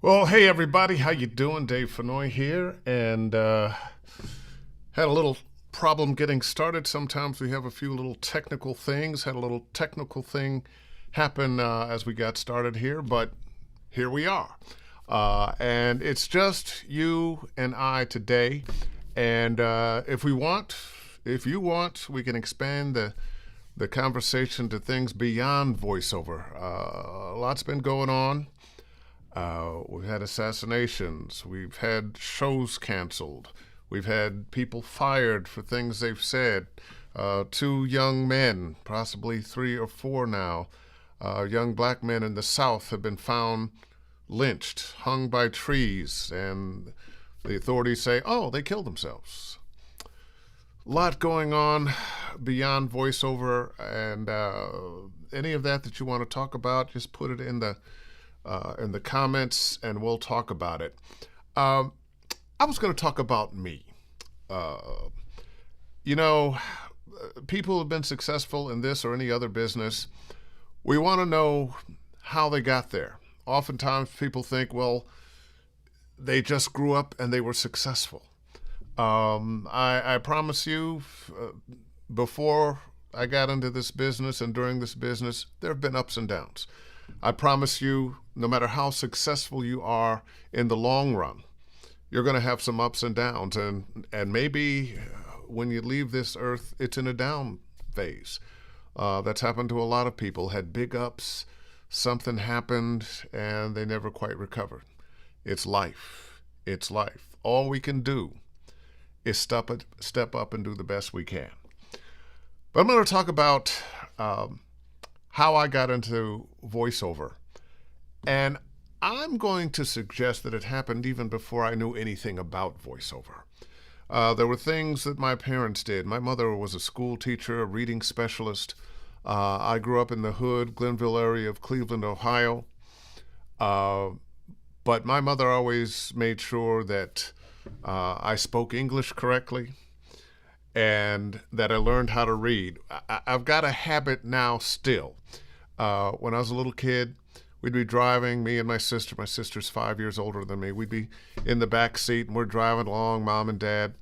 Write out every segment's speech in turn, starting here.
Well, hey everybody, how you doing? Dave Fenoy here, and had a little problem getting started. Sometimes we have a few little technical things. Had a little technical thing happen as we got started here, but here we are. And it's just you and I today. And if you want, we can expand the conversation to things beyond voiceover. A lot's been going on. We've had assassinations. We've had shows canceled. We've had people fired for things they've said. Two young men, possibly three or four now, young black men in the South have been found lynched, hung by trees, and the authorities say, oh, they killed themselves. A lot going on beyond voiceover, and any of that you want to talk about, just put it in the comments, and we'll talk about it. I was going to talk about me. You know, people who've been successful in this or any other business, we want to know how they got there. Oftentimes people think, well, they just grew up and they were successful. I promise you, before I got into this business and during this business, there have been ups and downs. I promise you, no matter how successful you are in the long run, you're going to have some ups and downs. And maybe when you leave this earth, it's in a down phase. That's happened to a lot of people, had big ups, something happened, and they never quite recovered. It's life. It's life. All we can do is step up and do the best we can. But I'm going to talk about how I got into voiceover. And I'm going to suggest that it happened even before I knew anything about voiceover. There were things that my parents did. My mother was a school teacher, a reading specialist. I grew up in the hood, Glenville area of Cleveland, Ohio. But my mother always made sure that I spoke English correctly and that I learned how to read. I've got a habit now still. When I was a little kid, we'd be driving, me and my sister. My sister's 5 years older than me. We'd be in the back seat, and we're driving along, Mom and Dad.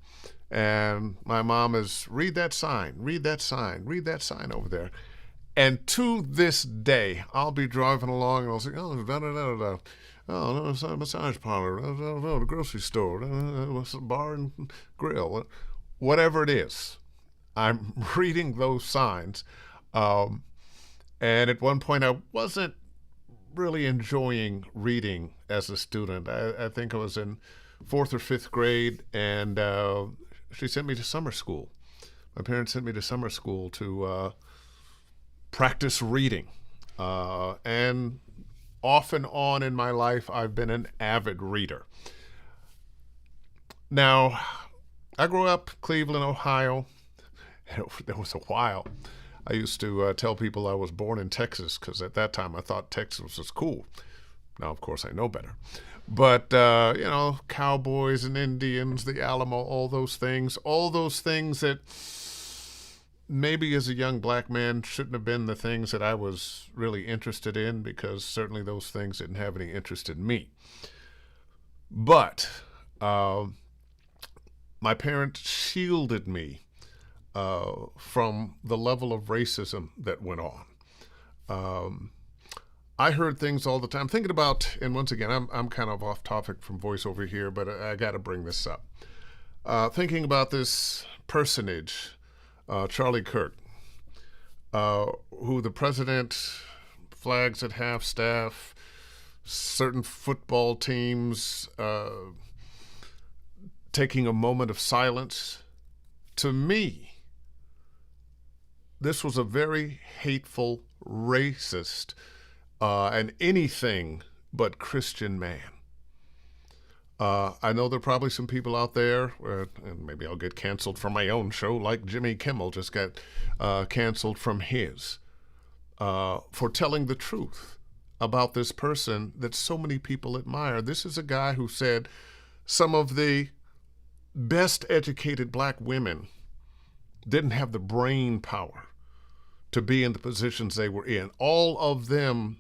And my mom is, read that sign, read that sign, read that sign over there. And to this day, I'll be driving along, and I'll say, oh, da-da-da-da-da. Oh, no, it's a massage parlor, the grocery store, bar and grill, whatever it is. I'm reading those signs. And at one point, I wasn't really enjoying reading as a student. I think I was in fourth or fifth grade, and she sent me to summer school. My parents sent me to summer school to practice reading. And off and on in my life, I've been an avid reader. Now, I grew up Cleveland, Ohio. There was a while I used to tell people I was born in Texas because at that time I thought Texas was cool. Now, of course, I know better. But, cowboys and Indians, the Alamo, all those things that maybe as a young black man shouldn't have been the things that I was really interested in, because certainly those things didn't have any interest in me. But my parents shielded me from the level of racism that went on. I heard things all the time, thinking about, and once again, I'm kind of off topic from voiceover here, but I got to bring this up. Thinking about this personage, Charlie Kirk, who the president flags at half-staff, certain football teams taking a moment of silence. To me, this was a very hateful, racist, and anything but Christian man. I know there are probably some people out there, and maybe I'll get canceled from my own show, like Jimmy Kimmel just got canceled from his, for telling the truth about this person that so many people admire. This is a guy who said some of the best educated black women didn't have the brain power to be in the positions they were in. All of them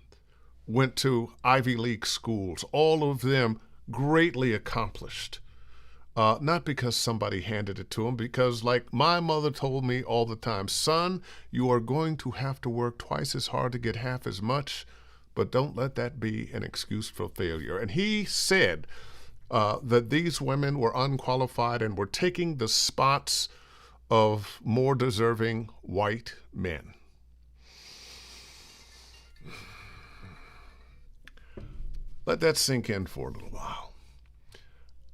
went to Ivy League schools, all of them greatly accomplished. Not because somebody handed it to them, because like my mother told me all the time, son, you are going to have to work twice as hard to get half as much, but don't let that be an excuse for failure. And he said that these women were unqualified and were taking the spots of more deserving white men. Let that sink in for a little while.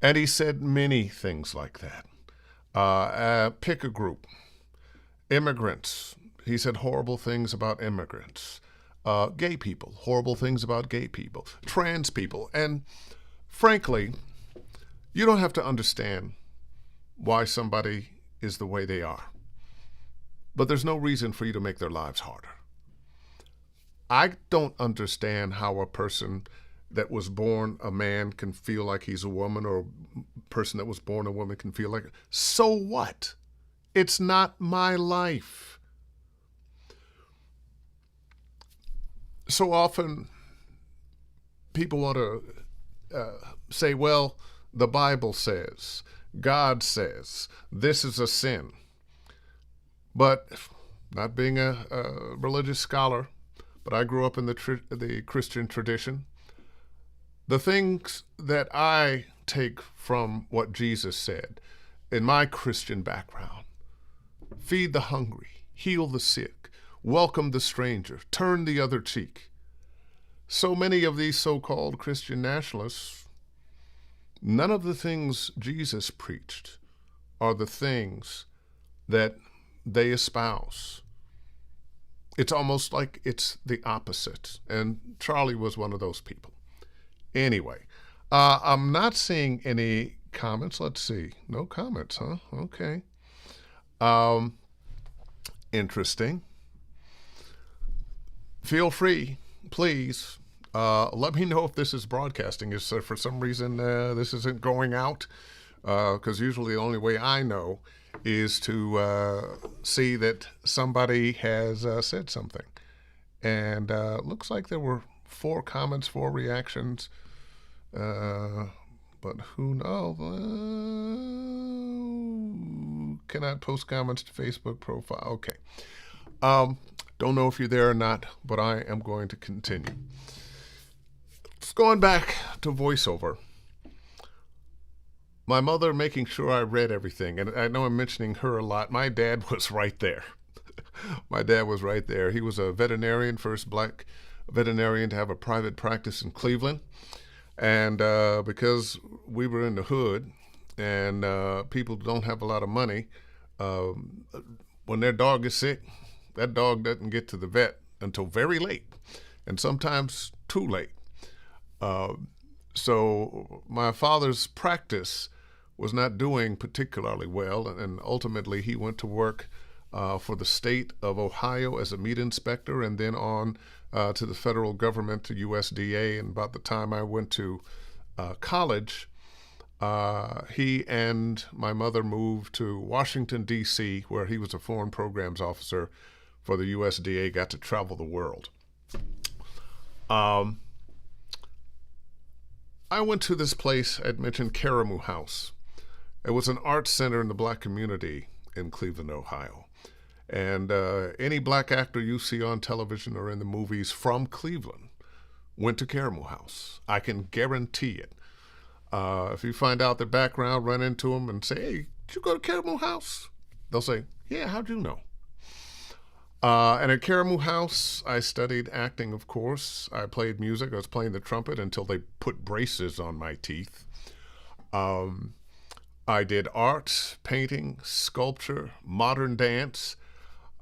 And he said many things like that. Pick a group. Immigrants. He said horrible things about immigrants. Gay people. Horrible things about gay people. Trans people. And frankly, you don't have to understand why somebody is the way they are. But there's no reason for you to make their lives harder. I don't understand how a person that was born a man can feel like he's a woman, or a person that was born a woman can feel like. So what? It's not my life. So often people want to say, well, the Bible says, God says, this is a sin. But not being a religious scholar, but I grew up in the Christian tradition. The things that I take from what Jesus said in my Christian background: feed the hungry, heal the sick, welcome the stranger, turn the other cheek. So many of these so-called Christian nationalists, none of the things Jesus preached are the things that they espouse. It's almost like it's the opposite. And Charlie was one of those people. Anyway, I'm not seeing any comments. Let's see. No comments, huh? Okay. Interesting. Feel free, please. Let me know if this is broadcasting. If for some reason this isn't going out, because usually the only way I know is to see that somebody has said something. And looks like there were 4 comments, 4 reactions. But who knows? Cannot post comments to Facebook profile. Okay. Don't know if you're there or not, but I am going to continue. Just going back to voiceover. My mother making sure I read everything. And I know I'm mentioning her a lot. My dad was right there. My dad was right there. He was a veterinarian, first black veterinarian to have a private practice in Cleveland. And because we were in the hood and people don't have a lot of money, when their dog is sick, that dog doesn't get to the vet until very late, and sometimes too late. So my father's practice was not doing particularly well, and ultimately he went to work for the state of Ohio as a meat inspector, and then on to the federal government, to USDA. And about the time I went to college, he and my mother moved to Washington, D.C., where he was a foreign programs officer for the USDA, got to travel the world. I went to this place I'd mentioned, Caramoo House. It was an arts center in the black community in Cleveland, Ohio. And any black actor you see on television or in the movies from Cleveland went to Caramoo House. I can guarantee it. If you find out their background, run into them and say, hey, did you go to Caramoo House? They'll say, yeah, how'd you know? And at Caramoo House, I studied acting, of course. I played music. I was playing the trumpet until they put braces on my teeth. I did art, painting, sculpture, modern dance.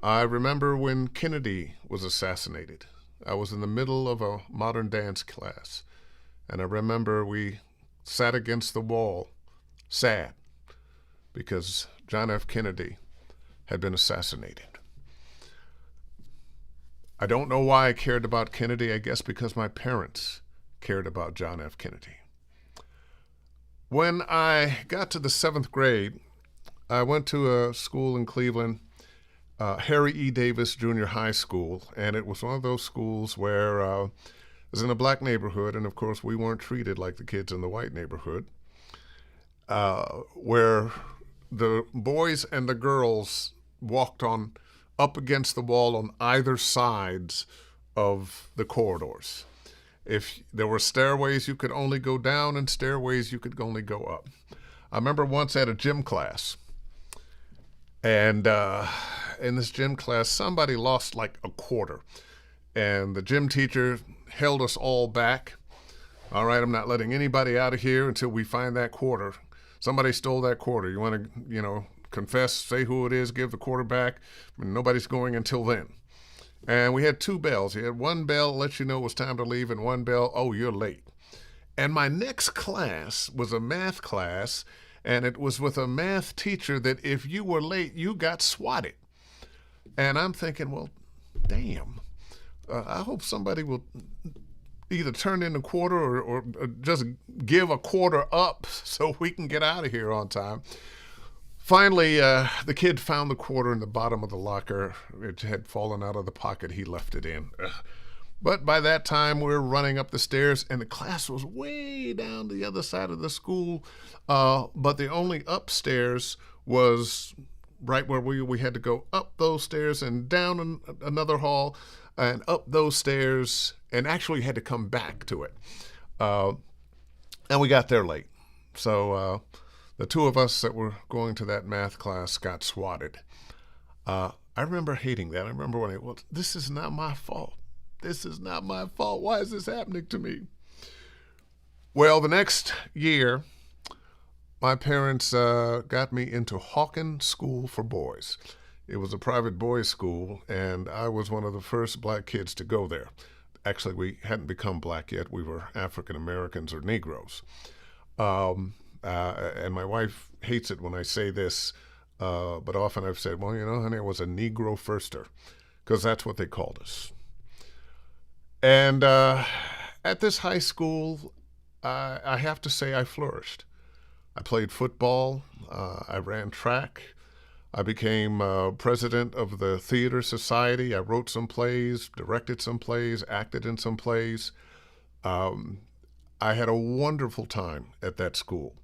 I remember when Kennedy was assassinated. I was in the middle of a modern dance class. And I remember we sat against the wall, sad, because John F. Kennedy had been assassinated. I don't know why I cared about Kennedy. I guess because my parents cared about John F. Kennedy. When I got to the 7th grade, I went to a school in Cleveland, Harry E. Davis Junior High School, and it was one of those schools where was in a black neighborhood, and of course we weren't treated like the kids in the white neighborhood, where the boys and the girls walked on up against the wall on either sides of the corridors. If there were stairways, you could only go down, and stairways you could only go up. I remember once at a gym class, and in this gym class, somebody lost like a quarter, and the gym teacher held us all back. All right, I'm not letting anybody out of here until we find that quarter. Somebody stole that quarter. You want to, confess, say who it is, give the quarter back. Nobody's going until then. And we had two bells. You had one bell let you know it was time to leave, and one bell, oh, you're late. And my next class was a math class, and it was with a math teacher that if you were late, you got swatted. And I'm thinking, well, damn. I hope somebody will either turn in a quarter or just give a quarter up so we can get out of here on time. Finally, the kid found the quarter in the bottom of the locker. It had fallen out of the pocket he left it in. But by that time, we were running up the stairs, and the class was way down the other side of the school. But the only upstairs was right where we had to go up those stairs and down another hall and up those stairs, and actually had to come back to it. And we got there late. So the two of us that were going to that math class got swatted. I remember hating that. I remember when this is not my fault. This is not my fault. Why is this happening to me? Well, the next year, my parents got me into Hawken School for Boys. It was a private boys' school, and I was one of the first black kids to go there. Actually, we hadn't become black yet. We were African Americans or Negroes. And my wife hates it when I say this, but often I've said, well, honey, I was a Negro firster, because that's what they called us. And at this high school, I have to say I flourished. I played football. I ran track. I became president of the theater society. I wrote some plays, directed some plays, acted in some plays. I had a wonderful time at that school.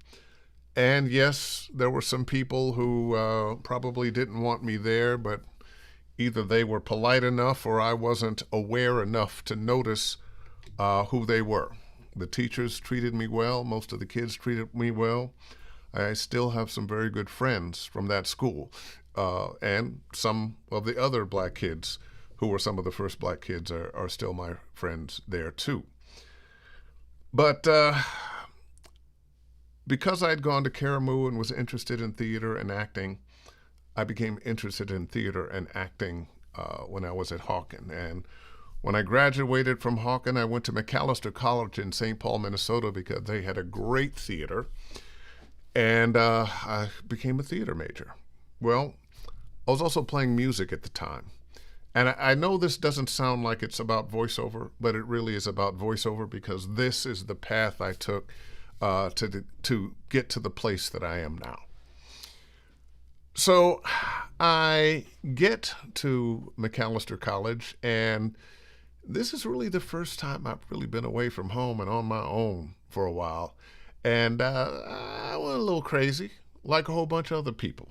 And yes, there were some people who probably didn't want me there, but either they were polite enough or I wasn't aware enough to notice who they were. The teachers treated me well. Most of the kids treated me well. I still have some very good friends from that school, and some of the other black kids who were some of the first black kids are still my friends there too. But because I had gone to Karamu and was interested in theater and acting, I became interested in theater and acting when I was at Hawken. And when I graduated from Hawken, I went to Macalester College in St. Paul, Minnesota, because they had a great theater. And I became a theater major. Well, I was also playing music at the time. And I know this doesn't sound like it's about voiceover, but it really is about voiceover, because this is the path I took to get to the place that I am now. So I get to Macalester College, and this is really the first time I've really been away from home and on my own for a while. And I went a little crazy, like a whole bunch of other people.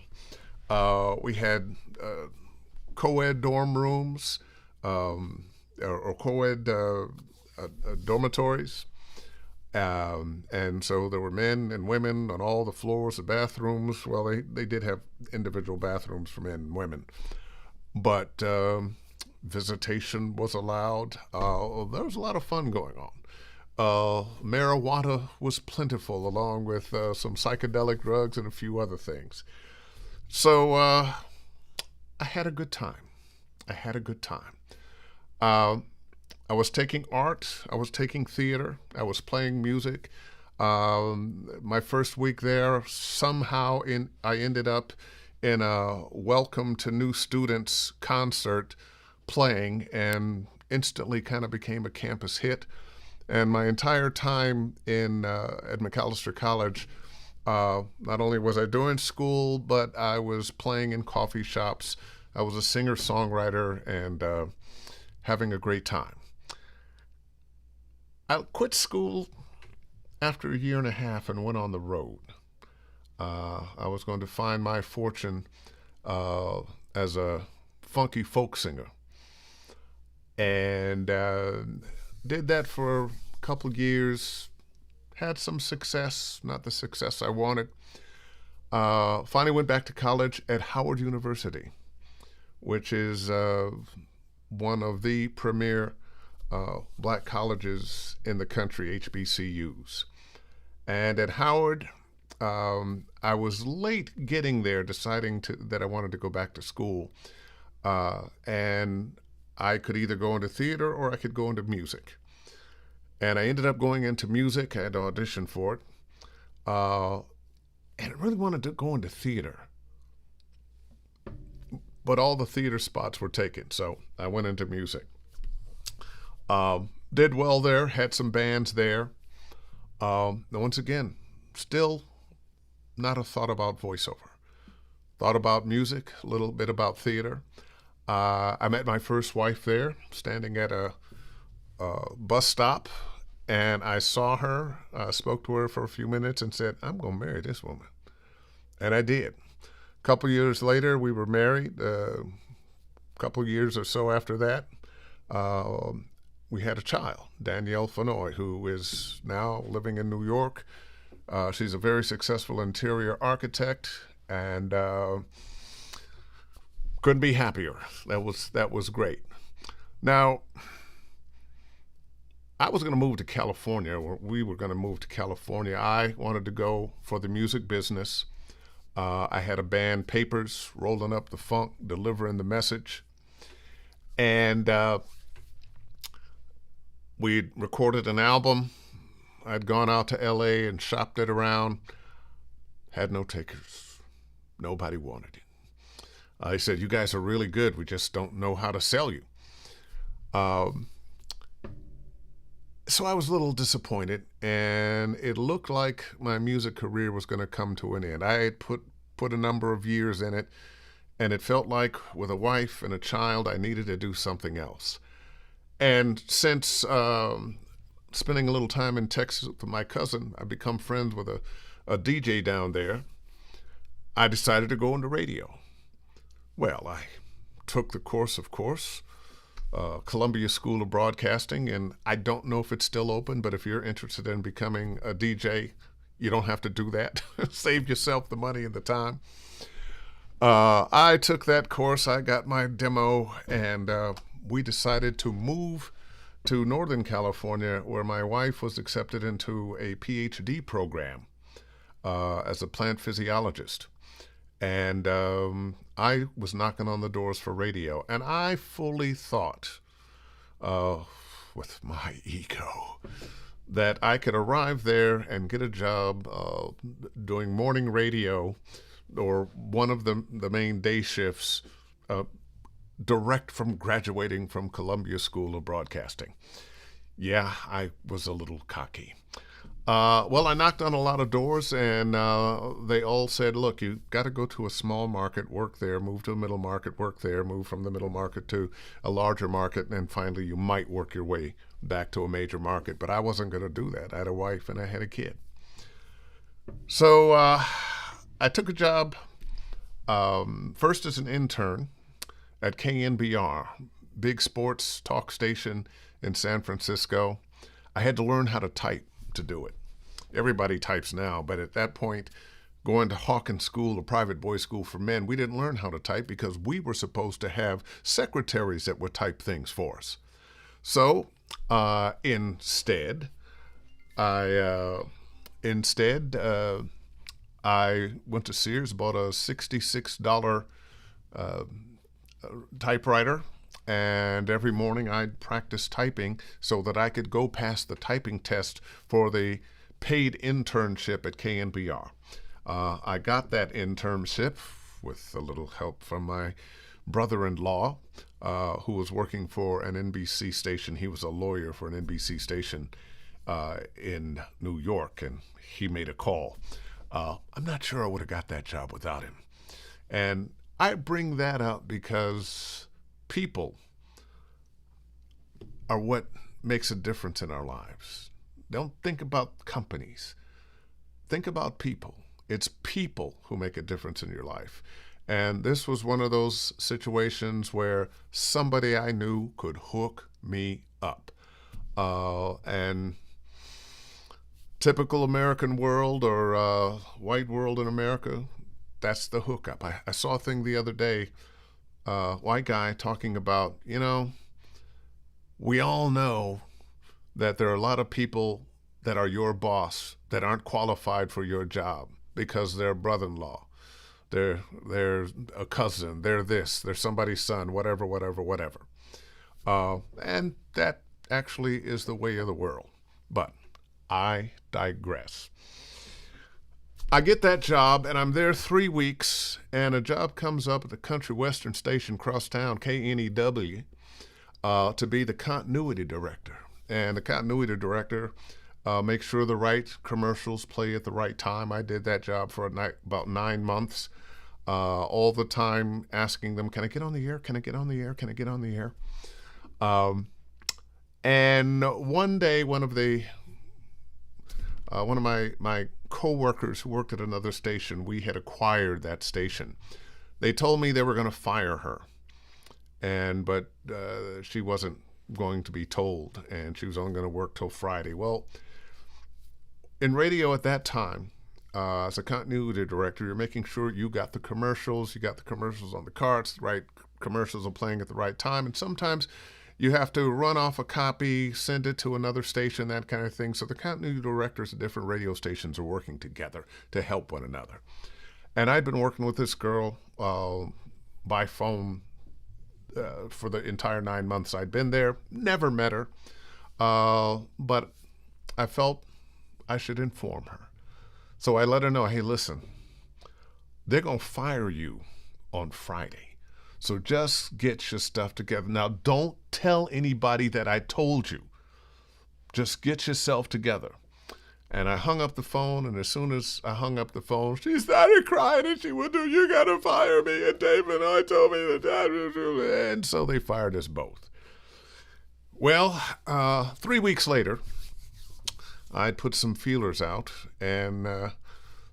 We had co-ed dorm rooms or co-ed dormitories. And so there were men and women on all the floors, the bathrooms. Well, they did have individual bathrooms for men and women. But visitation was allowed. There was a lot of fun going on. Marijuana was plentiful, along with some psychedelic drugs and a few other things. So I had a good time. I was taking art. I was taking theater. I was playing music. My first week there, somehow I ended up in a Welcome to New Students concert playing, and instantly kind of became a campus hit. And my entire time at Macalester College, not only was I doing school, but I was playing in coffee shops. I was a singer-songwriter and having a great time. I quit school after a year and a half and went on the road. I was going to find my fortune uh, as a funky folk singer, and did that for a couple of years. Had some success, not the success I wanted. Finally went back to college at Howard University, which is one of the premier black colleges in the country, HBCUs. And at Howard, I was late getting there, deciding that I wanted to go back to school. And I could either go into theater or I could go into music. And I ended up going into music. I had to audition for it. And I really wanted to go into theater. But all the theater spots were taken, so I went into music. Did well there, had some bands there. Once again, still not a thought about voiceover. Thought about music, a little bit about theater. I met my first wife there, standing at a bus stop, and I saw her, spoke to her for a few minutes, and said, "I'm going to marry this woman." And I did. A couple years later, we were married. A couple years or so after that, we had a child, Danielle Fenoy, who is now living in New York. She's a very successful interior architect, and couldn't be happier. That was great. Now, I was going to move to California, or we were going to move to California. I wanted to go for the music business. I had a band, Papers, rolling up the funk, delivering the message. And we'd recorded an album. I'd gone out to LA and shopped it around. Had no takers. Nobody wanted it. He said, "You guys are really good. We just don't know how to sell you." So I was a little disappointed, and it looked like my music career was going to come to an end. I had put a number of years in it, and it felt like with a wife and a child, I needed to do something else. And since spending a little time in Texas with my cousin, I've become friends with a DJ down there. I decided to go into radio. Well, I took the course, of course, Columbia School of Broadcasting, and I don't know if it's still open, but if you're interested in becoming a DJ, you don't have to do that. Save yourself the money and the time. I took that course, I got my demo, and we decided to move to Northern California, where my wife was accepted into a PhD program as a plant physiologist. And I was knocking on the doors for radio, and I fully thought, with my ego, that I could arrive there and get a job doing morning radio or one of the main day shifts direct from graduating from Columbia School of Broadcasting. Yeah, I was a little cocky. Well, I knocked on a lot of doors, and they all said, "Look, you got to go to a small market, work there, move to a middle market, work there, move from the middle market to a larger market, and finally you might work your way back to a major market." But I wasn't going to do that. I had a wife and I had a kid. So I took a job first as an intern at KNBR, big sports talk station in San Francisco. I had to learn how to type to do it. Everybody types now, but at that point, going to Hawkins School, a private boys' school for men, we didn't learn how to type because we were supposed to have secretaries that would type things for us. So instead, I went to Sears, bought a $66 typewriter, and every morning I'd practice typing so that I could go past the typing test for the paid internship at KNBR. I got that internship with a little help from my brother-in-law, who was working for an NBC station. He was a lawyer for an NBC station in New York, and he made a call. I'm not sure I would have got that job without him. And I bring that up because people are what makes a difference in our lives. Don't think about companies. Think about people. It's people who make a difference in your life. And this was one of those situations where somebody I knew could hook me up. And typical American world or white world in America, that's the hookup. I saw a thing the other day, white guy talking about, we all know that there are a lot of people that are your boss that aren't qualified for your job because they're brother-in-law, they're a cousin, they're this, they're somebody's son, whatever. And that actually is the way of the world. But I digress. I get that job, and I'm there 3 weeks, and a job comes up at the country western station across town, KNEW, to be the continuity director. And the continuity director makes sure the right commercials play at the right time. I did that job for about 9 months, all the time asking them, can I get on the air? Can I get on the air? Can I get on the air? And one day, one of my co-workers who worked at another station, we had acquired that station. They told me they were going to fire her, but she wasn't going to be told, and she was only going to work till Friday. Well, in radio at that time, as a continuity director, you're making sure you got the commercials on the carts, the right commercials are playing at the right time, and sometimes you have to run off a copy, send it to another station, that kind of thing. So the continuity directors at different radio stations are working together to help one another. And I'd been working with this girl by phone for the entire 9 months I'd been there. Never met her, but I felt I should inform her. So I let her know, hey, listen, they're going to fire you on Friday. So just get your stuff together. Now, don't tell anybody that I told you. Just get yourself together. And I hung up the phone, and as soon as I hung up the phone, she started crying, and she would do, you got to fire me. And David and I told me that. And so they fired us both. Well, 3 weeks later, I'd put some feelers out, and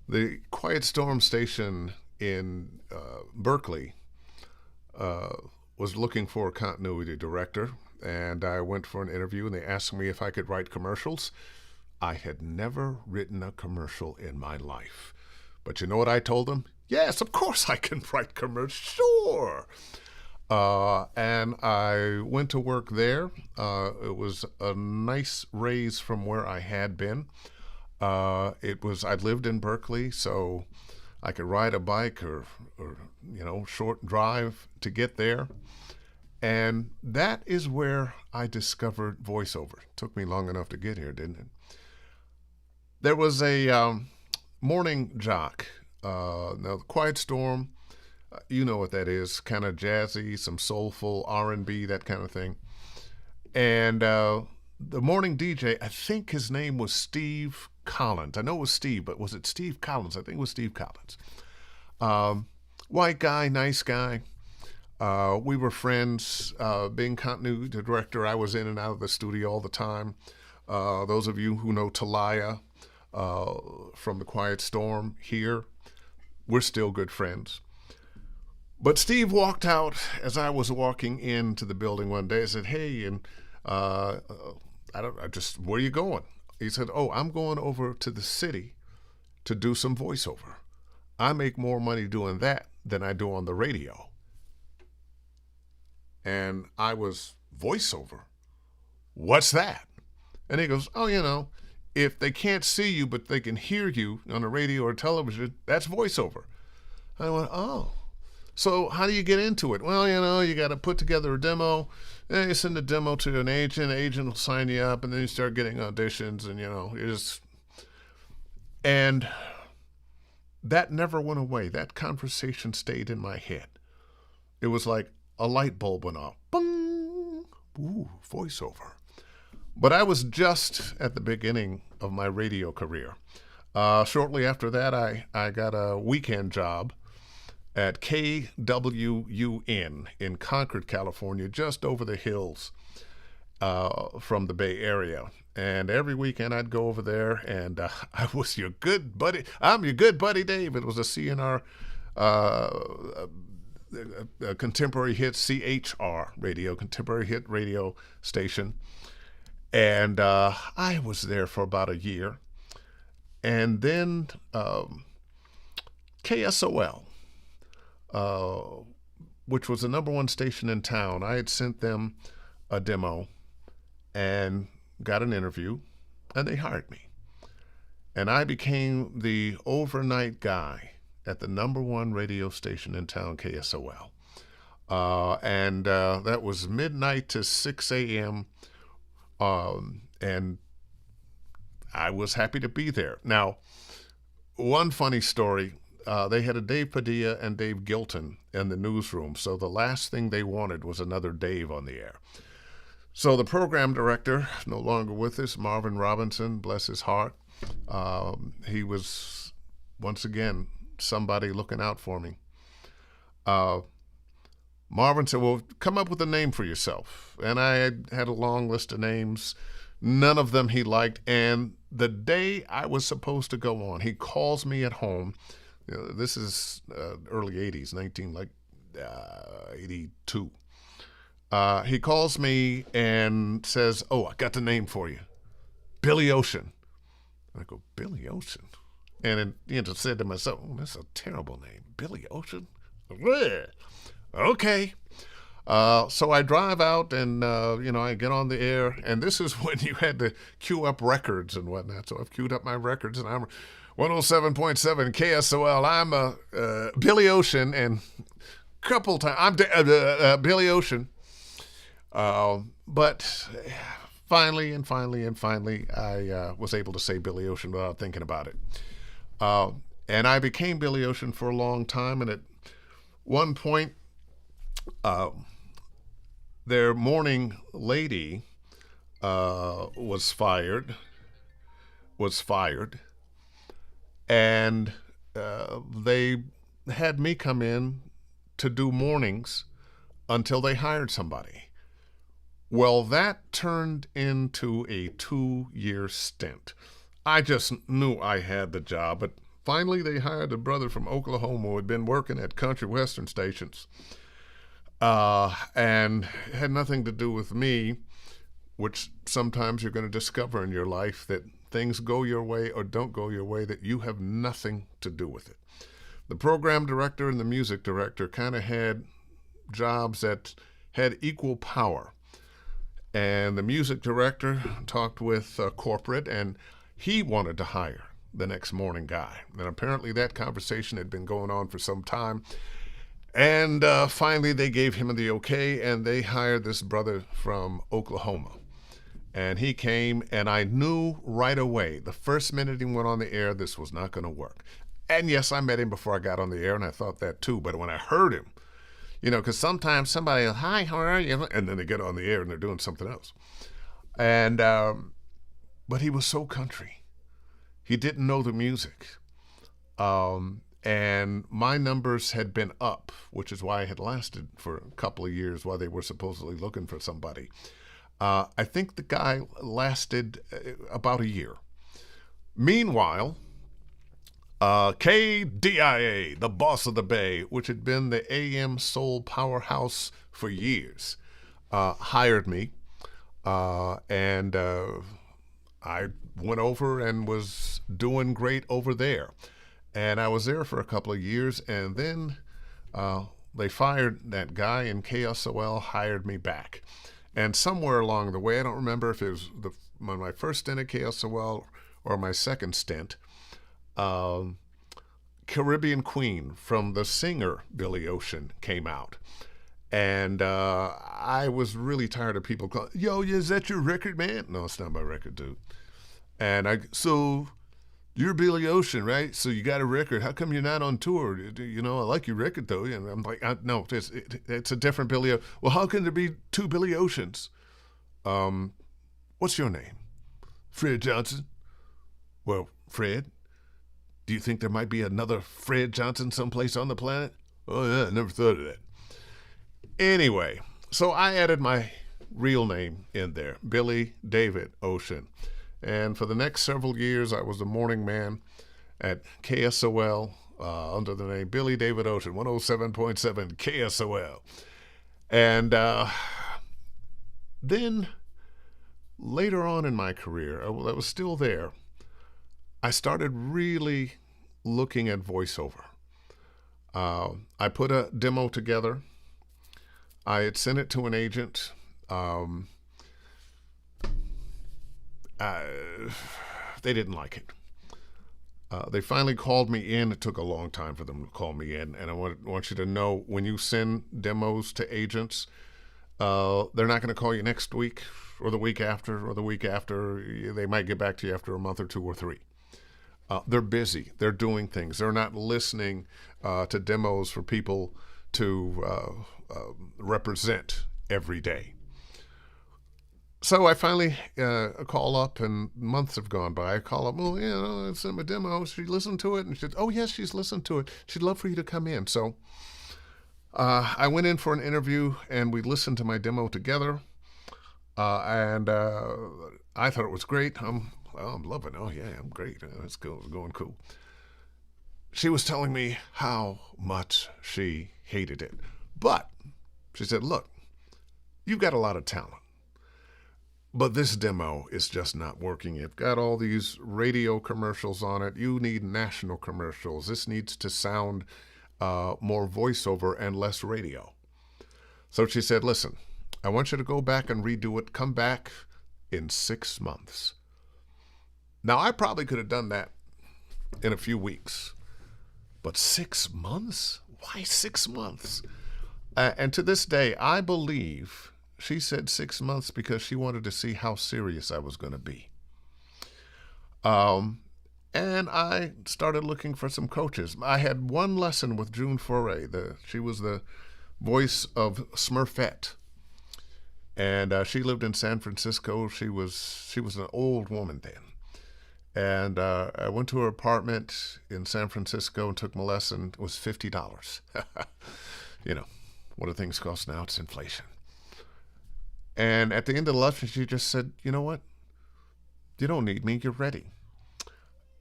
the Quiet Storm station in Berkeley was looking for a continuity director, and I went for an interview, and they asked me if I could write commercials. I had never written a commercial in my life. But you know what I told them? Yes, of course I can write commercials, sure. And I went to work there. It was a nice raise from where I had been. I lived in Berkeley, so I could ride a bike or short drive to get there. And that is where I discovered voiceover. It took me long enough to get here, didn't it? There was a morning jock. Now, the Quiet Storm, you know what that is, kind of jazzy, some soulful R&B, that kind of thing. And the morning DJ, I think his name was Steve Collins. I know it was Steve, but was it Steve Collins? I think it was Steve Collins. White guy, nice guy. We were friends. Being continuity director, I was in and out of the studio all the time. Those of you who know Talia from the Quiet Storm here, we're still good friends. But Steve walked out as I was walking into the building one day. I said, hey, and where are you going? He said, oh, I'm going over to the city to do some voiceover. I make more money doing that than I do on the radio. And I was, voiceover? What's that? And he goes, oh, if they can't see you, but they can hear you on the radio or television, that's voiceover. I went, oh. So how do you get into it? Well, you got to put together a demo. Then you send the demo to an agent. The agent will sign you up, and then you start getting auditions, and, And that never went away. That conversation stayed in my head. It was like a light bulb went off. Bing! Ooh, voiceover. But I was just at the beginning of my radio career. Shortly after that, I got a weekend job at KWUN in Concord, California, just over the hills. from the Bay Area. And every weekend I'd go over there, and I was your good buddy. I'm your good buddy, Dave. It was a CNR, a contemporary hit, CHR radio, contemporary hit radio station. And I was there for about a year. And then KSOL, which was the number one station in town, I had sent them a demo and got an interview, and they hired me. And I became the overnight guy at the number one radio station in town, KSOL. And that was midnight to 6 a.m., and I was happy to be there. Now, one funny story, they had a Dave Padilla and Dave Gilton in the newsroom, so the last thing they wanted was another Dave on the air. So the program director, no longer with us, Marvin Robinson, bless his heart, he was, once again, somebody looking out for me. Marvin said, well, come up with a name for yourself. And I had a long list of names. None of them he liked. And the day I was supposed to go on, he calls me at home. You know, this is early 80s, 82. He calls me and says, oh, I got the name for you. Billy Ocean. I go, Billy Ocean? And I said to myself, oh, that's a terrible name. Billy Ocean? Blech. Okay. So I drive out and, I get on the air. And this is when you had to queue up records and whatnot. So I've queued up my records, and I'm 107.7 KSOL. I'm Billy Ocean, and a couple times I'm Billy Ocean. But finally, I was able to say Billy Ocean without thinking about it. And I became Billy Ocean for a long time. And at one point, their morning lady was fired, and they had me come in to do mornings until they hired somebody. Well, that turned into a 2-year stint. I just knew I had the job, but finally they hired a brother from Oklahoma who had been working at country western stations, and had nothing to do with me, which sometimes you're going to discover in your life that things go your way or don't go your way, that you have nothing to do with it. The program director and the music director kind of had jobs that had equal power. And the music director talked with corporate, and he wanted to hire the next morning guy. And apparently that conversation had been going on for some time. And finally they gave him the okay, and they hired this brother from Oklahoma. And he came, and I knew right away, the first minute he went on the air, this was not going to work. And yes, I met him before I got on the air, and I thought that too. But when I heard him, because sometimes somebody, hi, how are you? And then they get on the air and they're doing something else. And, but he was so country. He didn't know the music. And my numbers had been up, which is why I had lasted for a couple of years while they were supposedly looking for somebody. I think the guy lasted about a year. Meanwhile, KDIA, the boss of the Bay, which had been the AM soul powerhouse for years, hired me, and I went over and was doing great over there. And I was there for a couple of years, and then they fired that guy, and KSOL hired me back. And somewhere along the way, I don't remember if it was my first stint at KSOL or my second stint, Caribbean Queen from the singer Billy Ocean came out. And I was really tired of people calling, yo, is that your record, man? No, it's not my record, dude. And so you're Billy Ocean, right? So you got a record. How come you're not on tour? I like your record, though. And I'm like, no, it's a different Billy. Well, how can there be two Billy Oceans? What's your name? Fred Johnson. Well, Fred, do you think there might be another Fred Johnson someplace on the planet? Oh, yeah, I never thought of that. Anyway, so I added my real name in there, Billy David Ocean. And for the next several years, I was the morning man at KSOL under the name Billy David Ocean, 107.7 KSOL. And then later on in my career, I was still there, I started really looking at voiceover. I put a demo together. I had sent it to an agent. They didn't like it. They finally called me in. It took a long time for them to call me in. And I want you to know, when you send demos to agents, they're not going to call you next week or the week after or the week after. They might get back to you after a month or 2 or 3. They're busy. They're doing things. They're not listening to demos for people to represent every day. So I finally call up, and months have gone by. I call up, I sent my demo. She listened to it, and she said, oh, yes, she's listened to it. She'd love for you to come in. So I went in for an interview, and we listened to my demo together, and I thought it was great. I'm loving it. Oh, yeah, I'm great. It's going cool. She was telling me how much she hated it. But she said, look, you've got a lot of talent, but this demo is just not working. You've got all these radio commercials on it. You need national commercials. This needs to sound more voiceover and less radio. So she said, listen, I want you to go back and redo it. Come back in 6 months. Now, I probably could have done that in a few weeks, but 6 months? Why 6 months? And to this day, I believe she said 6 months because she wanted to see how serious I was going to be. And I started looking for some coaches. I had one lesson with June Foray. She was the voice of Smurfette. And she lived in San Francisco. She was an old woman then. And I went to her apartment in San Francisco and took my lesson. It was $50. What do things cost now? It's inflation. And at the end of the lesson, she just said, you know what? You don't need me. You're ready.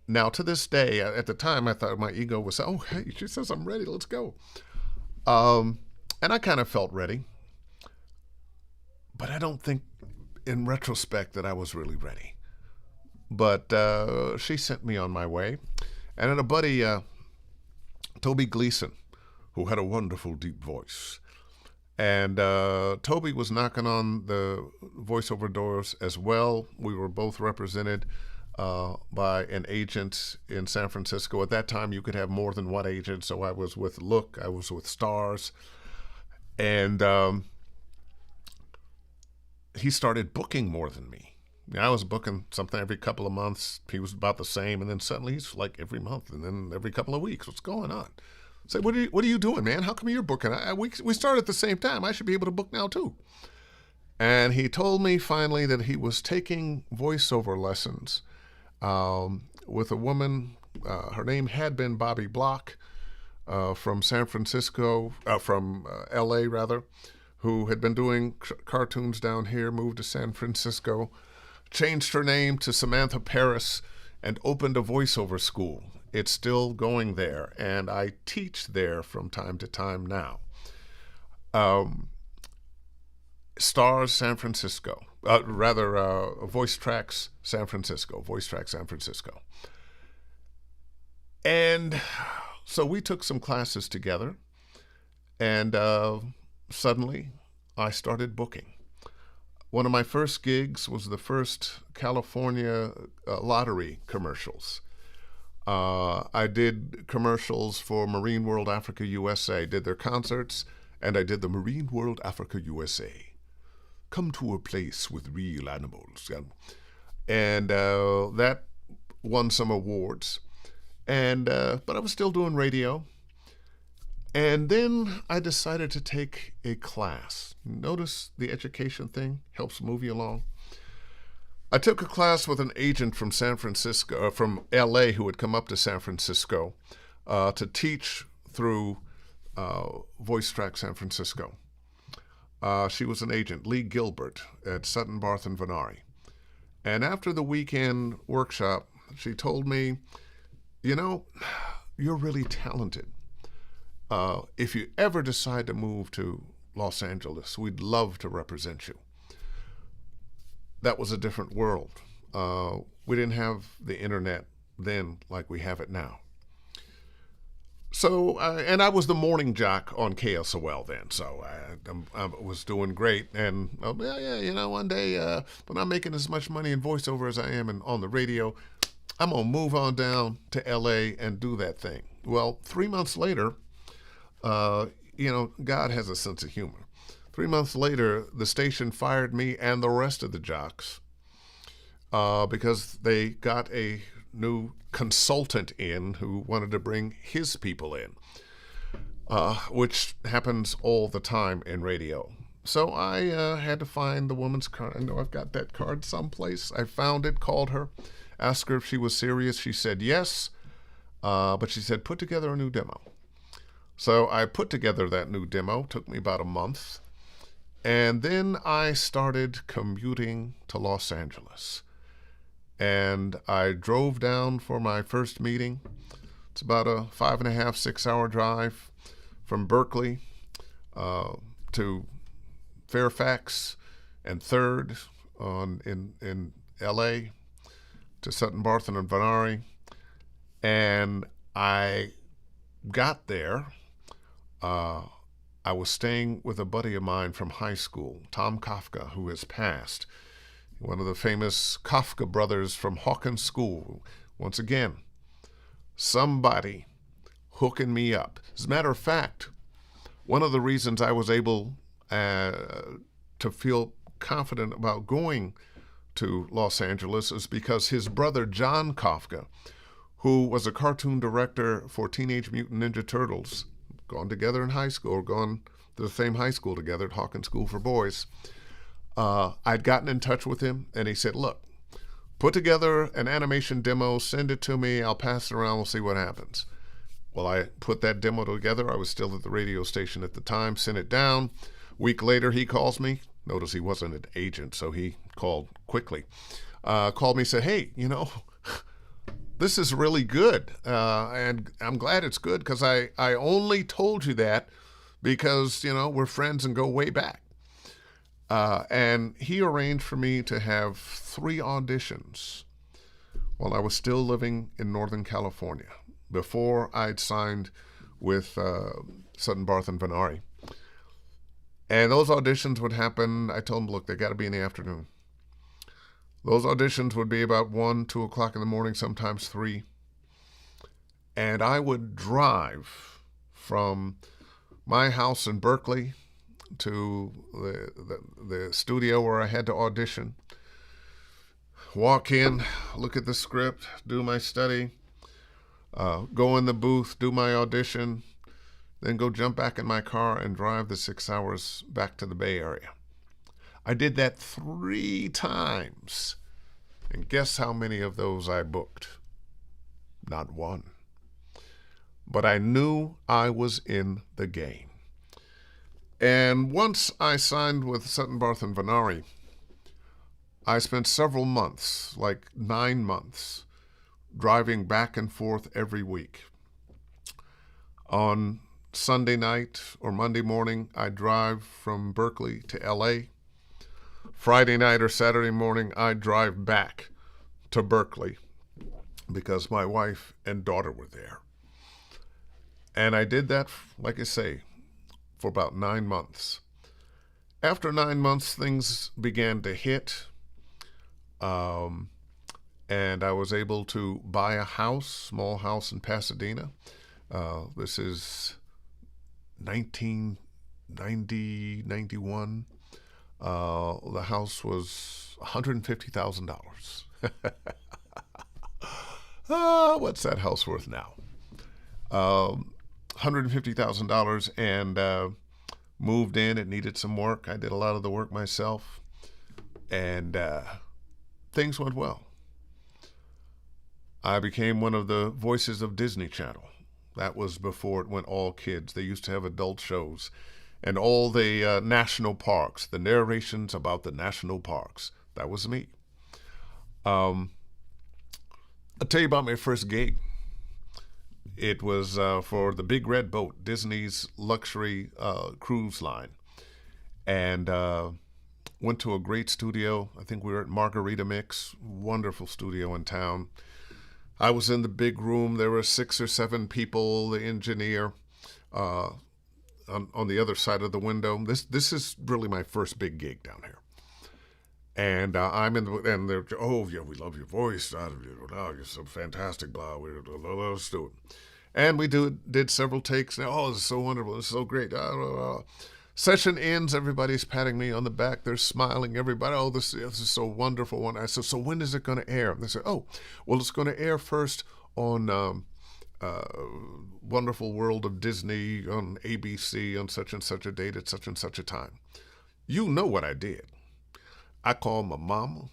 Now, to this day, at the time, I thought my ego was, oh, hey, she says I'm ready. Let's go. And I kind of felt ready. But I don't think, in retrospect, that I was really ready. But she sent me on my way. And then a buddy, Toby Gleason, who had a wonderful, deep voice. And Toby was knocking on the voiceover doors as well. We were both represented by an agent in San Francisco. At that time, you could have more than one agent. So I was with Look, I was with Stars. And he started booking more than me. I was booking something every couple of months. He was about the same. And then suddenly he's like every month and then every couple of weeks. What's going on? I said, what are you doing, man? How come you're booking? We started at the same time. I should be able to book now too. And he told me finally that he was taking voiceover lessons with a woman. Her name had been Bobby Block from San Francisco, from L.A. rather, who had been doing cartoons down here, moved to San Francisco, changed her name to Samantha Paris, and opened a voiceover school. It's still going there, and I teach there from time to time now. Stars San Francisco, Voice Tracks San Francisco, And so we took some classes together, and suddenly I started booking. One of my first gigs was the first California lottery commercials. I did commercials for Marine World Africa USA, did their concerts, and I did the Marine World Africa USA. Come to a place with real animals. And that won some awards. And but I was still doing radio. And then I decided to take a class. Notice the education thing helps move you along. I took a class with an agent from San Francisco, from L.A., who had come up to San Francisco to teach through Voice Track San Francisco. She was an agent, Lee Gilbert, at Sutton Barth and Venari. And after the weekend workshop, she told me, you know, you're really talented. If you ever decide to move to Los Angeles, we'd love to represent you. That was a different world. We didn't have the internet then like we have it now. So, and I was the morning jock on KSOL then, so I was doing great. And one day when I'm making as much money in voiceover as I am on the radio, I'm going to move on down to LA and do that thing. Well, 3 months later, God has a sense of humor. 3 months later, the station fired me and the rest of the jocks because they got a new consultant in who wanted to bring his people in, which happens all the time in radio. So I had to find the woman's card. I know I've got that card someplace. I found it, called her, asked her if she was serious. She said yes, but she said, put together a new demo. So I put together that new demo. Took me about a month. And then I started commuting to Los Angeles. And I drove down for my first meeting. It's about a 5.5, 6 hour drive from Berkeley to Fairfax and 3rd in LA to Sutton Barth and Venari. And I got there. I was staying with a buddy of mine from high school, Tom Kafka, who has passed. One of the famous Kafka brothers from Hawkins School. Once again, somebody hooking me up. As a matter of fact, one of the reasons I was able to feel confident about going to Los Angeles is because his brother, John Kafka, who was a cartoon director for Teenage Mutant Ninja Turtles, gone together in high school, or gone to the same high school together at Hawkins School for Boys, I'd gotten in touch with him, and he said, look, put together an animation demo, send it to me, I'll pass it around, we'll see what happens. Well, I put that demo together. I was still at the radio station at the time, sent it down. A week later, he calls me. Notice he wasn't an agent, so he called quickly. Called me, said, hey, this is really good, and I'm glad it's good because I only told you that because, we're friends and go way back. And he arranged for me to have 3 auditions while I was still living in Northern California, before I'd signed with Sutton Barth and Venari. And those auditions would happen, I told him, look, they got to be in the afternoon. Those auditions would be about 1, 2 o'clock in the morning, sometimes 3. And I would drive from my house in Berkeley to the studio where I had to audition, walk in, look at the script, do my study, go in the booth, do my audition, then go jump back in my car and drive the 6 hours back to the Bay Area. I did that 3 times. And guess how many of those I booked? Not one. But I knew I was in the game. And once I signed with Sutton Barth and Venari, I spent several months, like 9 months, driving back and forth every week. On Sunday night or Monday morning, I'd drive from Berkeley to LA. Friday night or Saturday morning, I'd drive back to Berkeley because my wife and daughter were there. And I did that, like I say, for about 9 months. After 9 months, things began to hit, and I was able to buy a house, small house in Pasadena. This is 1990, 91. The house was $150,000. What's that house worth now? $150,000, and moved in. It needed some work. I did a lot of the work myself, and things went well. I became one of the voices of Disney Channel. That was before it went all kids. They used to have adult shows, and all the national parks, the narrations about the national parks. That was me. Um, I'll tell you about my first gig. It was for the Big Red Boat, Disney's luxury cruise line. And went to a great studio. I think we were at Margarita Mix, wonderful studio in town. I was in the big room. There were 6 or 7 people, the engineer on the other side of the window. This is really my first big gig down here. And I'm in the, and they're, oh, yeah, we love your voice. You're so fantastic, blah, let's do it. And we did several takes. Oh, this is so wonderful. This is so great. Session ends. Everybody's patting me on the back. They're smiling. Everybody, oh, this is so wonderful. And I said, so when is it going to air? And they said, oh, well, it's going to air first on Wonderful World of Disney on ABC on such and such a date at such and such a time. You know what I did. I called my mama,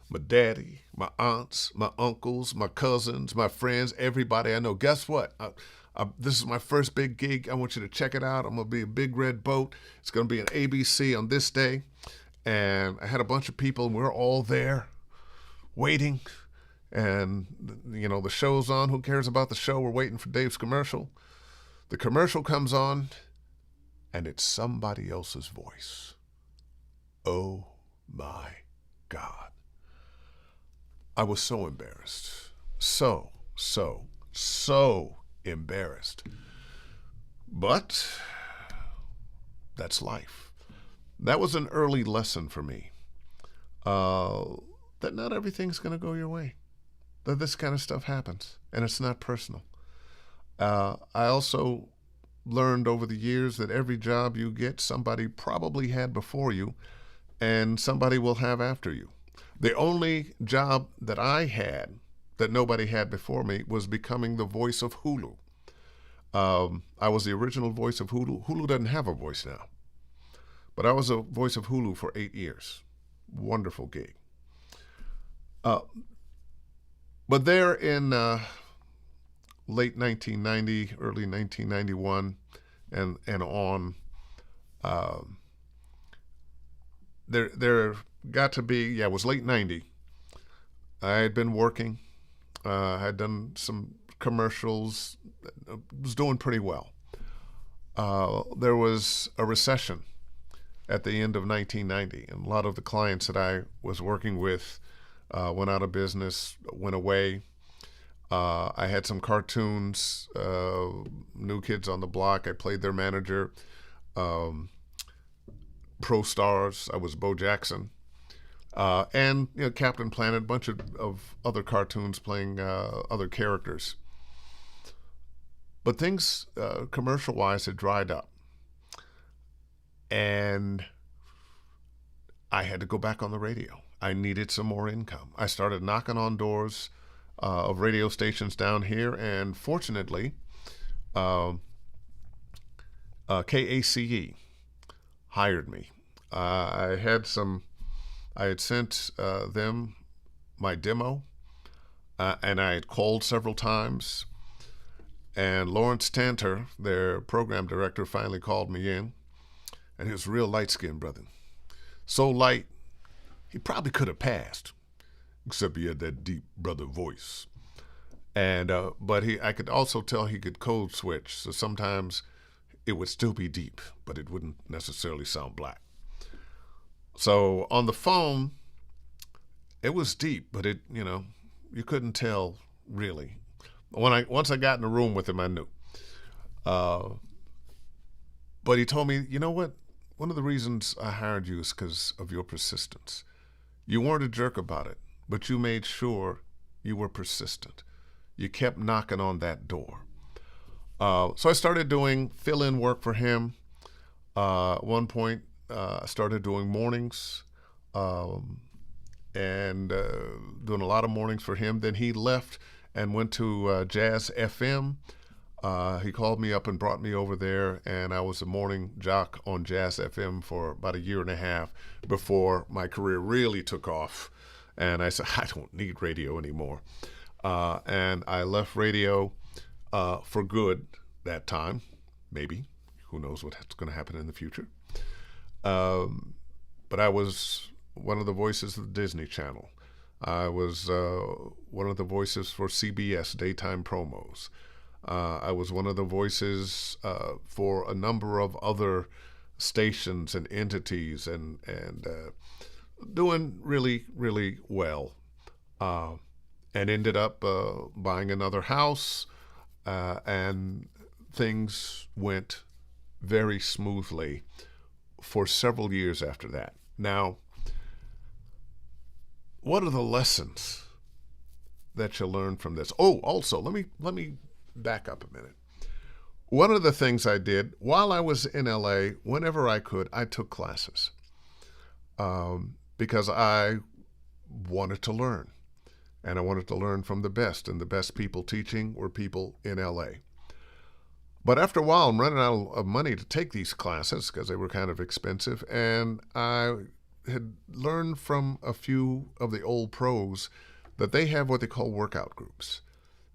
my daddy, my aunts, my uncles, my cousins, my friends, everybody I know. Guess what? This is my first big gig. I want you to check it out. I'm going to be a Big Red Boat. It's going to be an ABC on this day. And I had a bunch of people, and we're all there waiting. And, you know, the show's on. Who cares about the show? We're waiting for Dave's commercial. The commercial comes on, and it's somebody else's voice. Oh, my God. I was so embarrassed. So embarrassed. But that's life. That was an early lesson for me. That not everything's going to go your way. That this kind of stuff happens, and it's not personal. I also learned over the years that every job you get, somebody probably had before you, and somebody will have after you. The only job that I had that nobody had before me was becoming the voice of Hulu. I was the original voice of Hulu. Hulu doesn't have a voice now, but I was a voice of Hulu for 8 years. Wonderful gig. But there in late 1990, early 1991, and on, there got to be, it was late 90. I had been working. I had done some commercials. Was doing pretty well. There was a recession at the end of 1990, and a lot of the clients that I was working with went out of business, went away. I had some cartoons, New Kids on the Block. I played their manager. Pro Stars, I was Bo Jackson. And Captain Planet, a bunch of other cartoons playing other characters. But things, commercial-wise, had dried up. And I had to go back on the radio. I needed some more income. I started knocking on doors of radio stations down here, and fortunately, KACE hired me. I had sent them my demo, and I had called several times. And Lawrence Tanter, their program director, finally called me in, and he was real light-skinned, brother. So light, he probably could have passed, except he had that deep brother voice. And but I could also tell he could code switch, so sometimes it would still be deep, but it wouldn't necessarily sound black. So on the phone, it was deep, but you couldn't tell really. Once I got in the room with him, I knew. But he told me, you know what? One of the reasons I hired you is because of your persistence. You weren't a jerk about it, but you made sure you were persistent. You kept knocking on that door. So I started doing fill-in work for him. At one point, I started doing mornings and doing a lot of mornings for him. Then he left and went to Jazz FM. He called me up and brought me over there, and I was a morning jock on Jazz FM for about a year and a half before my career really took off. And I said, I don't need radio anymore. And I left radio for good that time, maybe, Who knows what's going to happen in the future? But I was one of the voices of the Disney Channel. I was one of the voices for CBS daytime promos. I was one of the voices for a number of other stations and entities, and doing really, really well. And ended up buying another house, and things went very smoothly for several years after that. Now, what are the lessons that you learn from this? Oh, also, let me back up a minute. One of the things I did while I was in LA, whenever I could, I took classes, because I wanted to learn, and I wanted to learn from the best, and the best people teaching were people in LA. But after a while, I'm running out of money to take these classes because they were kind of expensive, and I had learned from a few of the old pros that they have what they call workout groups.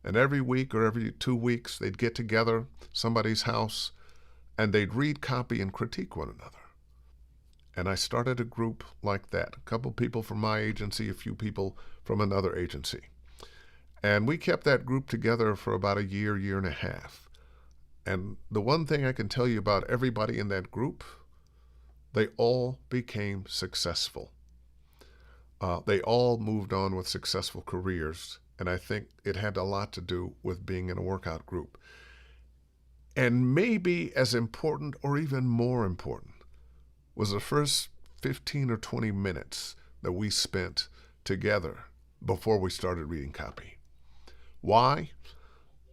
And every week or every 2 weeks, they'd get together, somebody's house, and they'd read, copy, and critique one another. And I started a group like that. A couple people from my agency, a few people from another agency. And we kept that group together for about a year, year and a half. And the one thing I can tell you about everybody in that group, they all became successful. They all moved on with successful careers. And I think it had a lot to do with being in a workout group. And maybe as important or even more important was the first 15 or 20 minutes that we spent together before we started reading copy. Why?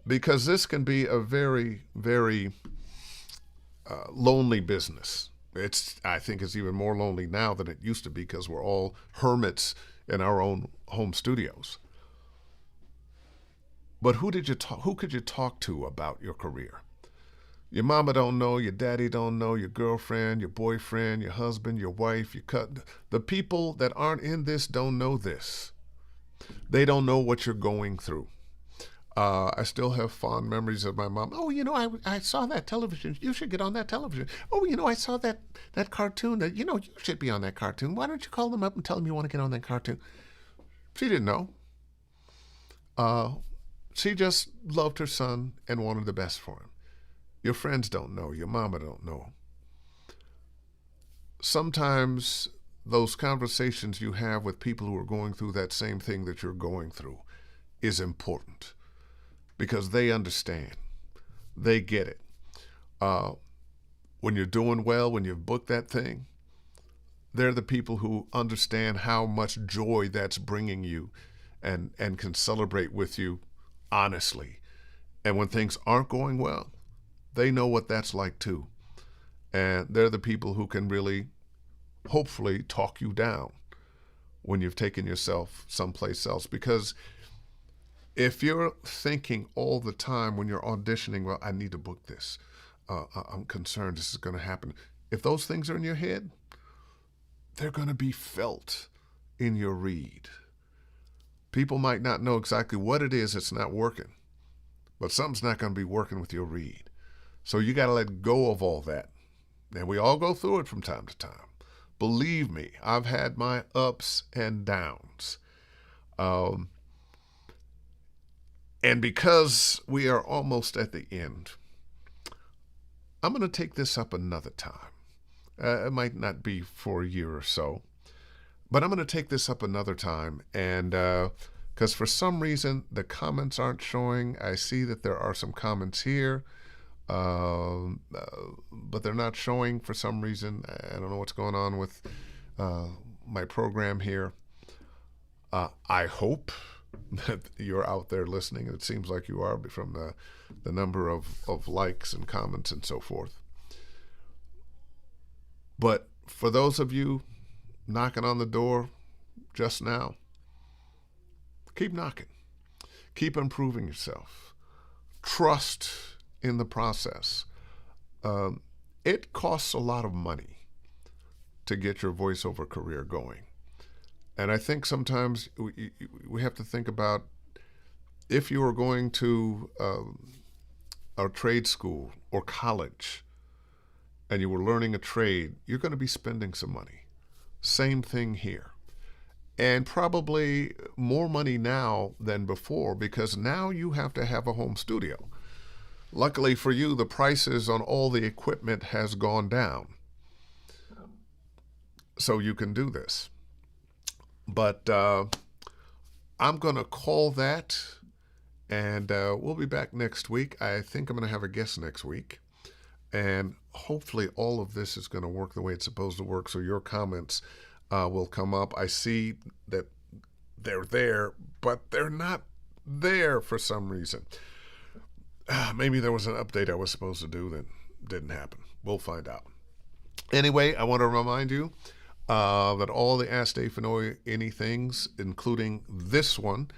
Because this can be a very, very lonely business. I think it's even more lonely now than it used to be because we're all hermits in our own home studios. But who could you talk to about your career? Your mama don't know, your daddy don't know, your girlfriend, your boyfriend, your husband, your wife, the people that aren't in this don't know this. They don't know what you're going through. I still have fond memories of my mom. Oh, I saw that television. You should get on that television. Oh, I saw that cartoon. That you should be on that cartoon. Why don't you call them up and tell them you want to get on that cartoon? She didn't know. She just loved her son and wanted the best for him. Your friends don't know. Your mama don't know. Sometimes those conversations you have with people who are going through that same thing that you're going through is important because they understand. They get it. When you're doing well, when you've booked that thing, they're the people who understand how much joy that's bringing you and can celebrate with you honestly. And when things aren't going well, they know what that's like too. And they're the people who can really, hopefully, talk you down when you've taken yourself someplace else. Because if you're thinking all the time when you're auditioning, well, I need to book this. I'm concerned this is going to happen. If those things are in your head, they're going to be felt in your read. People might not know exactly what it is that's not working, but something's not going to be working with your read. So you got to let go of all that. And we all go through it from time to time. Believe me, I've had my ups and downs. And because we are almost at the end, I'm going to take this up another time. It might not be for a year or so, but I'm going to take this up another time. And because for some reason, the comments aren't showing. I see that there are some comments here. But they're not showing for some reason. I don't know what's going on with my program here. I hope that you're out there listening. It seems like you are from the number of likes and comments and so forth. But for those of you knocking on the door just now, keep knocking. Keep improving yourself. Trust in the process. It costs a lot of money to get your voiceover career going. And I think sometimes we have to think about if you are going to a trade school or college, and you were learning a trade, you're going to be spending some money. Same thing here. And probably more money now than before, because now you have to have a home studio. Luckily for you, the prices on all the equipment has gone down, so you can do this. But I'm going to call that, and we'll be back next week. I think I'm going to have a guest next week, and hopefully all of this is going to work the way it's supposed to work, so your comments will come up. I see that they're there, but they're not there for some reason. Maybe there was an update I was supposed to do that didn't happen. We'll find out. Anyway, I want to remind you that all the Ask Dave Fennoy anythings, including this one,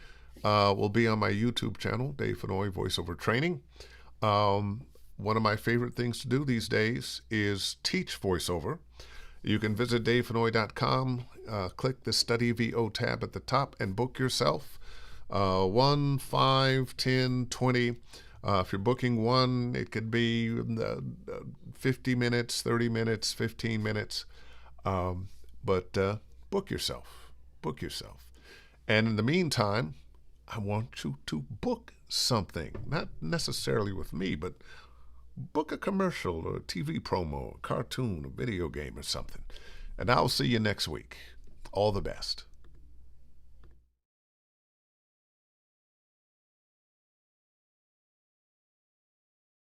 will be on my YouTube channel, Dave Fennoy Voiceover Training. One of my favorite things to do these days is teach voiceover. You can visit davefennoy.com, click the Study VO tab at the top, and book yourself 1, 5, 10, 20. If you're booking one, it could be 50 minutes, 30 minutes, 15 minutes. But book yourself. Book yourself. And in the meantime, I want you to book something. Not necessarily with me, but book a commercial or a TV promo, a cartoon, a video game or something. And I'll see you next week. All the best.